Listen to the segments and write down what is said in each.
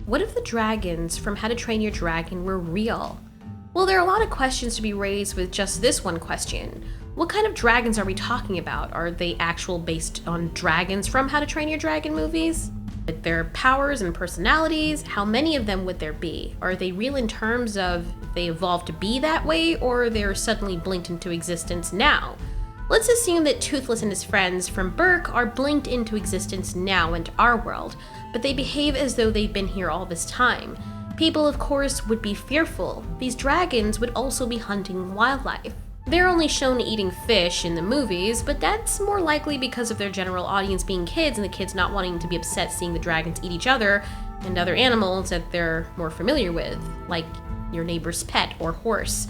What if the dragons from How to Train Your Dragon were real? Well, there are a lot of questions to be raised with just this one question. What kind of dragons are we talking about? Are they actual based on dragons from How to Train Your Dragon movies? With their powers and personalities, how many of them would there be? Are they real in terms of they evolved to be that way, or they're suddenly blinked into existence now? Let's assume that Toothless and his friends from Berk are blinked into existence now into our world, but they behave as though they've been here all this time. People, of course, would be fearful. These dragons would also be hunting wildlife. They're only shown eating fish in the movies, but that's more likely because of their general audience being kids and the kids not wanting to be upset seeing the dragons eat each other and other animals that they're more familiar with, like your neighbor's pet or horse.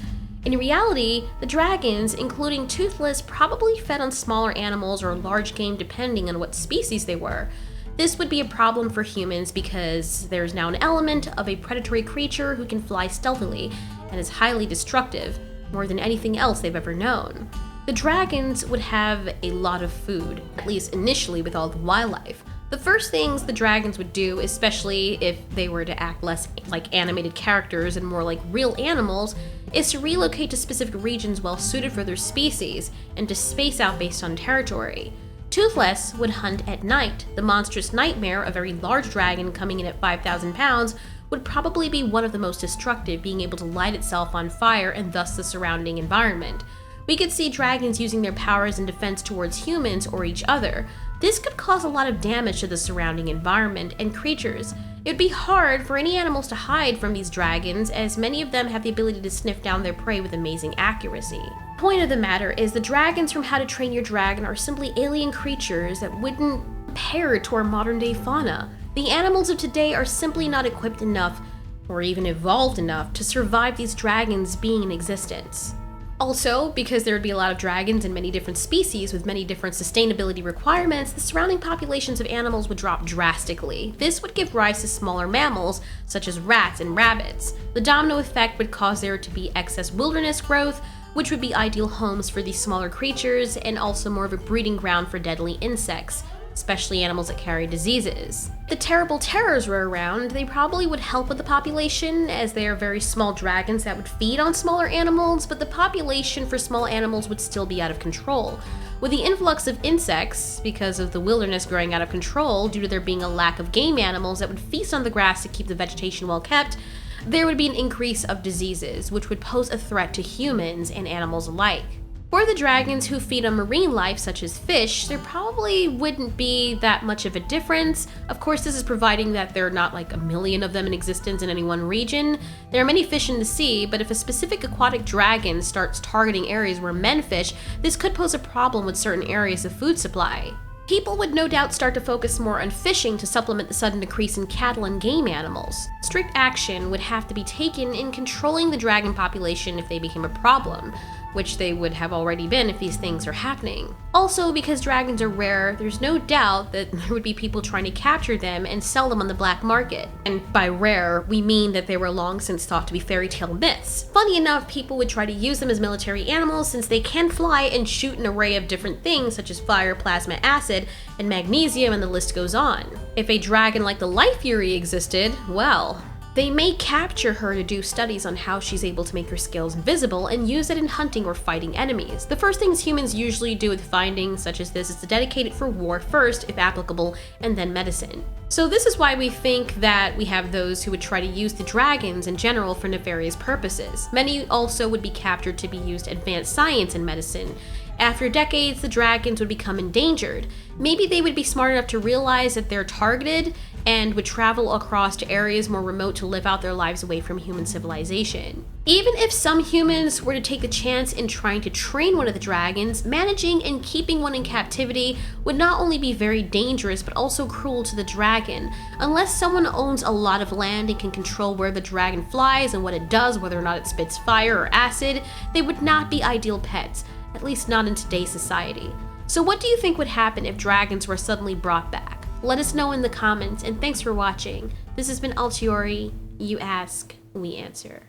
In reality, the dragons, including Toothless, probably fed on smaller animals or large game depending on what species they were. This would be a problem for humans because there's now an element of a predatory creature who can fly stealthily and is highly destructive, more than anything else they've ever known. The dragons would have a lot of food, at least initially with all the wildlife. The first things the dragons would do, especially if they were to act less like animated characters and more like real animals, is to relocate to specific regions well suited for their species and to space out based on territory. Toothless would hunt at night. The monstrous nightmare, a very large dragon coming in at 5,000 pounds, would probably be one of the most destructive, being able to light itself on fire and thus the surrounding environment. We could see dragons using their powers in defense towards humans or each other. This could cause a lot of damage to the surrounding environment and creatures. It would be hard for any animals to hide from these dragons, as many of them have the ability to sniff down their prey with amazing accuracy. The point of the matter is the dragons from How to Train Your Dragon are simply alien creatures that wouldn't compare to our modern day fauna. The animals of today are simply not equipped enough, or even evolved enough, to survive these dragons being in existence. Also, because there would be a lot of dragons in many different species with many different sustainability requirements, the surrounding populations of animals would drop drastically. This would give rise to smaller mammals, such as rats and rabbits. The domino effect would cause there to be excess wilderness growth, which would be ideal homes for these smaller creatures, and also more of a breeding ground for deadly insects, especially animals that carry diseases. If the terrible terrors were around, they probably would help with the population, as they are very small dragons that would feed on smaller animals, but the population for small animals would still be out of control. With the influx of insects, because of the wilderness growing out of control due to there being a lack of game animals that would feast on the grass to keep the vegetation well kept, there would be an increase of diseases, which would pose a threat to humans and animals alike. For the dragons who feed on marine life, such as fish, there probably wouldn't be that much of a difference. Of course, this is providing that there are not like a million of them in existence in any one region. There are many fish in the sea, but if a specific aquatic dragon starts targeting areas where men fish, this could pose a problem with certain areas of food supply. People would no doubt start to focus more on fishing to supplement the sudden decrease in cattle and game animals. Strict action would have to be taken in controlling the dragon population if they became a problem, which they would have already been if these things are happening. Also, because dragons are rare, there's no doubt that there would be people trying to capture them and sell them on the black market. And by rare, we mean that they were long since thought to be fairy tale myths. Funny enough, people would try to use them as military animals since they can fly and shoot an array of different things such as fire, plasma, acid, and magnesium, and the list goes on. If a dragon like the Life Fury existed, well, they may capture her to do studies on how she's able to make her skills invisible and use it in hunting or fighting enemies. The first things humans usually do with findings such as this is to dedicate it for war first, if applicable, and then medicine. So this is why we think that we have those who would try to use the dragons in general for nefarious purposes. Many also would be captured to be used advanced science and medicine. After decades, the dragons would become endangered. Maybe they would be smart enough to realize that they're targeted and would travel across to areas more remote to live out their lives away from human civilization. Even if some humans were to take the chance in trying to train one of the dragons, managing and keeping one in captivity would not only be very dangerous but also cruel to the dragon. Unless someone owns a lot of land and can control where the dragon flies and what it does, whether or not it spits fire or acid, they would not be ideal pets, at least not in today's society. So what do you think would happen if dragons were suddenly brought back? Let us know in the comments, and thanks for watching. This has been Altiori. You ask, we answer.